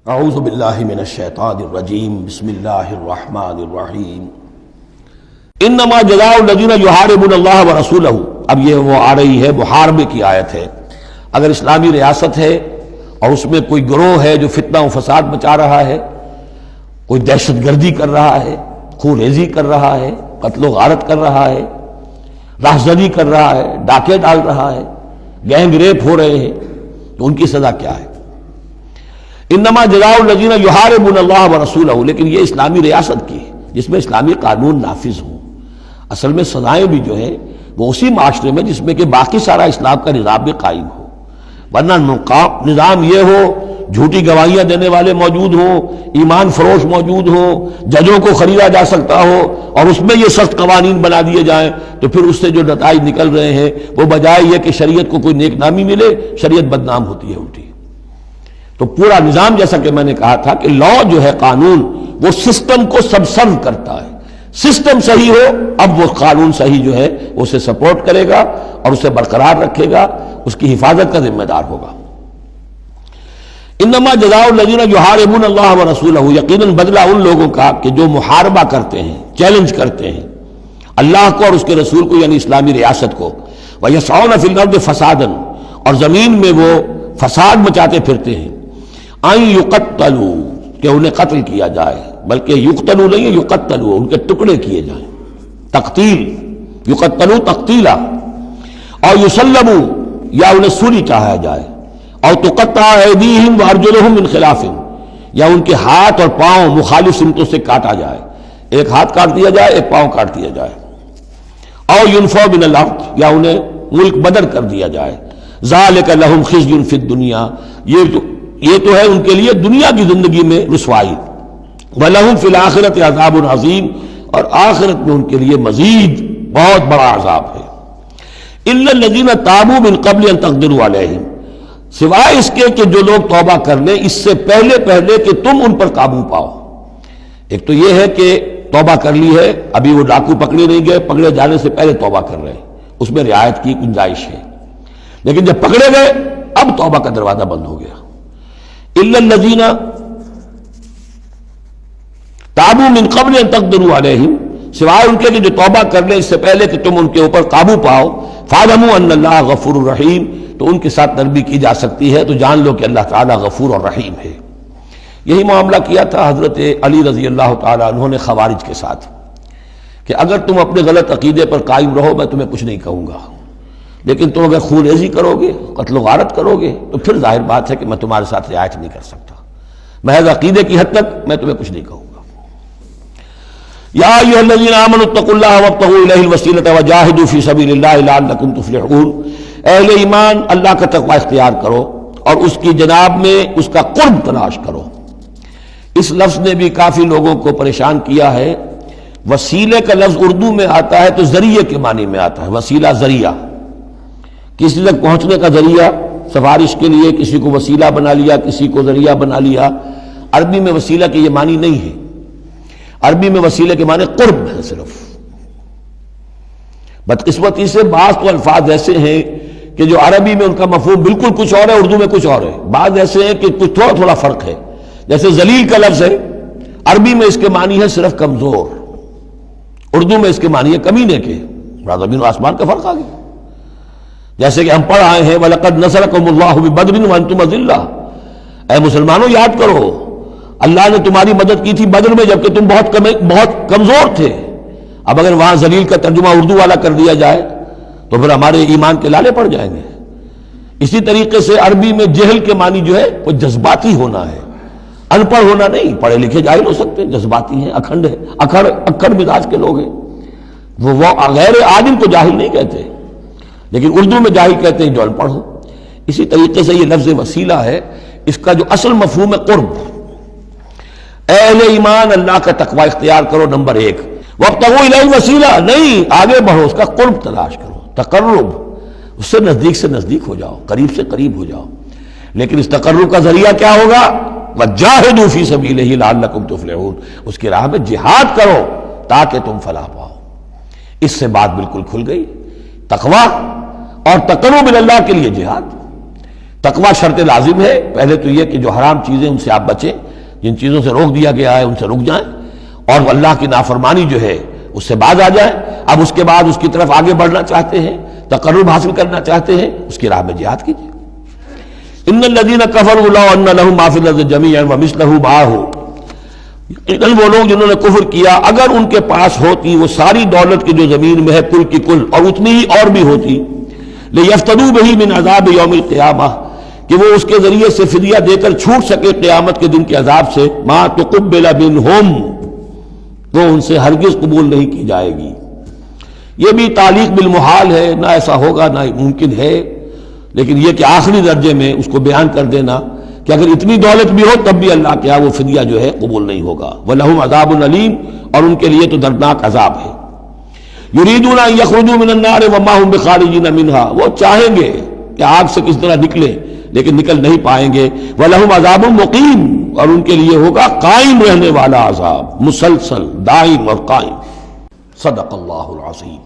اعوذ باللہ من الشیطان الرجیم بسم اللہ الرحمن الرحیم انما جزاء الذین یحاربون اللہ ورسولہ۔ اب یہ وہ آ رہی ہے محاربے کی آیت ہے۔ اگر اسلامی ریاست ہے اور اس میں کوئی گروہ ہے جو فتنہ و فساد مچا رہا ہے، کوئی دہشت گردی کر رہا ہے، خون ریزی کر رہا ہے، قتل و غارت کر رہا ہے، راہزنی کر رہا ہے، ڈاکے ڈال رہا ہے، گینگ ریپ ہو رہے ہیں، تو ان کی سزا کیا ہے؟ انما جزاء الذین یحاربون اللہ ورسولہ۔ لیکن یہ اسلامی ریاست کی ہے جس میں اسلامی قانون نافذ ہوں۔ اصل میں سزائیں بھی جو ہیں وہ اسی معاشرے میں جس میں کہ باقی سارا اسلام کا نظام بھی قائم ہو، ورنہ نظام یہ ہو جھوٹی گواہیاں دینے والے موجود ہوں، ایمان فروش موجود ہوں، ججوں کو خریدا جا سکتا ہو اور اس میں یہ سخت قوانین بنا دیے جائیں، تو پھر اس سے جو نتائج نکل رہے ہیں وہ بجائے یہ کہ شریعت کو کوئی نیک نامی ملے، شریعت بدنام ہوتی ہے الٹی۔ تو پورا نظام، جیسا کہ میں نے کہا تھا کہ لا جو ہے قانون، وہ سسٹم کو سبسرو کرتا ہے۔ سسٹم صحیح ہو، اب وہ قانون صحیح جو ہے اسے سپورٹ کرے گا اور اسے برقرار رکھے گا، اس کی حفاظت کا ذمہ دار ہوگا۔ انما جزاء الذین یحاربون اللہ ورسولہ، یقیناً بدلہ ان لوگوں کا کہ جو محاربہ کرتے ہیں، چیلنج کرتے ہیں اللہ کو اور اس کے رسول کو، یعنی اسلامی ریاست کو، وَيَسْعَوْنَ فِي الْأَرْضِ فَسَادًا، اور زمین میں وہ فساد مچاتے پھرتے ہیں، ان یقتلوا، کہ انہیں قتل کیا جائے، بلکہ یقتلوا نہیں، یقتلوا، ان کے ٹکڑے کیے جائیں، تقتیل، یقتلوا تقتیلا، اور یسلبوا، یا انہیں سولی چاہا جائے، اور تقطع ایدیہم وارجلہم من خلاف، یا ان کے ہاتھ اور پاؤں مخالف سمتوں سے کاٹا جائے، ایک ہاتھ کاٹ دیا جائے، ایک پاؤں کاٹ دیا جائے، اور ینفوا من الارض، یا انہیں ملک بدر کر دیا جائے، ذالک لہم خزی فی الدنیا، یہ تو ہے ان کے لیے دنیا کی زندگی میں رسوائی، وَلَهُمْ فِي الْآخِرَةِ عَذَابٌ عَظِيمٌ، اور آخرت میں ان کے لیے مزید بہت بڑا عذاب ہے۔ إِلَّا الَّذِينَ تَابُوا مِن قَبْلِ أَن تَقْدِرُوا عَلَيْهِمْ، سوائے اس کے کہ جو لوگ توبہ کر لیں اس سے پہلے کہ تم ان پر قابو پاؤ۔ ایک تو یہ ہے کہ توبہ کر لی ہے، ابھی وہ ڈاکو پکڑے نہیں گئے، پکڑے جانے سے پہلے توبہ کر رہے ہیں، اس میں رعایت کی گنجائش ہے، لیکن جب پکڑے گئے اب توبہ کا دروازہ بند ہو گیا۔ إِلَّا الَّذِينَ تَابُوا مِن قَبْلِ أَن تَقْدِرُوا عَلَيْهِمْ، سوائے ان کے کہ جو توبہ کر لیں اس سے پہلے کہ تم ان کے اوپر قابو پاؤ، فَاعْلَمُوا أَنَّ اللَّهَ غَفُورٌ رَحِيمٌ، تو ان کے ساتھ نرمی کی جا سکتی ہے، تو جان لو کہ اللہ تعالیٰ غفور اور رحیم ہے۔ یہی معاملہ کیا تھا حضرت علی رضی اللہ تعالیٰ عنہ نے خوارج کے ساتھ، کہ اگر تم اپنے غلط عقیدے پر قائم رہو میں تمہیں کچھ نہیں کہوں گا، لیکن تم اگر خون ریزی کرو گے، قتل و غارت کرو گے، تو پھر ظاہر بات ہے کہ میں تمہارے ساتھ رعایت نہیں کر سکتا، محض عقیدے کی حد تک میں تمہیں کچھ نہیں کہوں گا۔ یا ایھا الذین آمنوا اتقوا اللہ وابتغوا الیہ الوسیلۃ وجاہدوا فی سبیل اللہ لعلکم تفلحون، اہل ایمان اللہ کا تقوی اختیار کرو اور اس کی جناب میں اس کا قرب تلاش کرو۔ اس لفظ نے بھی کافی لوگوں کو پریشان کیا ہے۔ وسیلے کا لفظ اردو میں آتا ہے تو ذریعے کے معنی میں آتا ہے، وسیلہ ذریعہ، کسی تک پہنچنے کا ذریعہ، سفارش کے لیے کسی کو وسیلہ بنا لیا، کسی کو ذریعہ بنا لیا۔ عربی میں وسیلہ کے یہ معنی نہیں ہے، عربی میں وسیلے کے معنی قرب ہے صرف۔ بدقسمتی سے بعض تو الفاظ ایسے ہیں کہ جو عربی میں ان کا مفہوم بالکل کچھ اور ہے، اردو میں کچھ اور ہے، بعض ایسے ہیں کہ کچھ تھوڑا تھوڑا فرق ہے۔ جیسے ذلیل کا لفظ ہے، عربی میں اس کے معنی ہے صرف کمزور، اردو میں اس کے معنی ہے کمینے کے، زمین و آسمان کا فرق آ گیا۔ جیسے کہ ہم پڑھ آئے ہیں وَلَقَدْ نَصَرَكُمُ اللَّهُ بِبَدْرٍ وَأَنْتُمْ أَذِلَّةٌ، اے مسلمانوں یاد کرو اللہ نے تمہاری مدد کی تھی بدر میں جبکہ تم بہت کمزور تھے۔ اب اگر وہاں ذلیل کا ترجمہ اردو والا کر دیا جائے تو پھر ہمارے ایمان کے لالے پڑ جائیں گے۔ اسی طریقے سے عربی میں جہل کے معنی جو ہے وہ جذباتی ہونا ہے، ان پڑھ ہونا نہیں، پڑھے لکھے جاہل ہو سکتے ہیں، جذباتی ہیں، اکھنڈ ہے، اکھڑ مزاج کے لوگ ہیں، وہ غیر عالم کو جاہل نہیں کہتے، لیکن اردو میں جاہل کہتے ہیں جو ان پڑھ ہو۔ اسی طریقے سے یہ لفظ وسیلہ ہے، اس کا جو اصل مفہوم ہے قرب۔ اہل ایمان اللہ کا تقوی اختیار کرو، نمبر ایک۔ وابتغوا الیہ الوسیلہ، نہیں آگے بڑھو، اس کا قرب تلاش کرو، تقرب، اس سے نزدیک ہو جاؤ، قریب سے قریب ہو جاؤ۔ لیکن اس تقرب کا ذریعہ کیا ہوگا؟ وجاہدوا فی سبیلہ لعلکم تفلحون، اس کی راہ میں جہاد کرو تاکہ تم فلاح پاؤ۔ اس سے بات بالکل کھل گئی، تقوی اور تقرب اللہ کے لیے جہاد۔ تقوی شرط لازم ہے. پہلے تو یہ کہ جو حرام چیزیں ان سے آپ بچیں، جن چیزوں سے روک دیا گیا ہے ان سے رک جائیں، اور اللہ کی نافرمانی جو ہے اس سے باز آ جائیں. اب اس کے بعد اس کی طرف آگے بڑھنا چاہتے ہیں، تقرب حاصل کرنا چاہتے ہیں، اس کی راہ میں جہاد کیجیے. ان الذین کفروا لو ان لهم ما فی الارض جميعا ومثلہ معہ، یقیناً وہ لوگ جنہوں نے کفر کیا اگر ان کے پاس ہوتی وہ ساری دولت کی جو زمین میں ہے کل کی کل، اور اتنی ہی اور بھی ہوتی، لیفتدوا بہ من عذاب یوم القیامہ، کہ وہ اس کے ذریعے سے فدیہ دے کر چھوٹ سکے قیامت کے دن کے عذاب سے، ما تقبل منہم، وہ ان سے ہرگز قبول نہیں کی جائے گی. یہ بھی تعلیق بالمحال ہے، نہ ایسا ہوگا نہ ممکن ہے، لیکن یہ کہ آخری درجے میں اس کو بیان کر دینا کہ اگر اتنی دولت بھی ہو تب بھی اللہ کیا وہ فدیہ جو ہے قبول نہیں ہوگا. وَلَهُمْ عَذَابٌ أَلِيمٌ، اور ان کے لیے تو دردناک عذاب ہے. يُرِيدُونَ أَن يَخْرُجُوا مِنَ النَّارِ وَمَا هُمْ بِخَارِجِينَ مِنْهَا، وہ چاہیں گے کہ آگ سے کس طرح نکلے لیکن نکل نہیں پائیں گے. وَلَهُمْ عَذَابٌ مُقِيمٌ، اور ان کے لیے ہوگا قائم رہنے والا عذاب، مسلسل دائم اور قائم. صدق اللہ العظیم.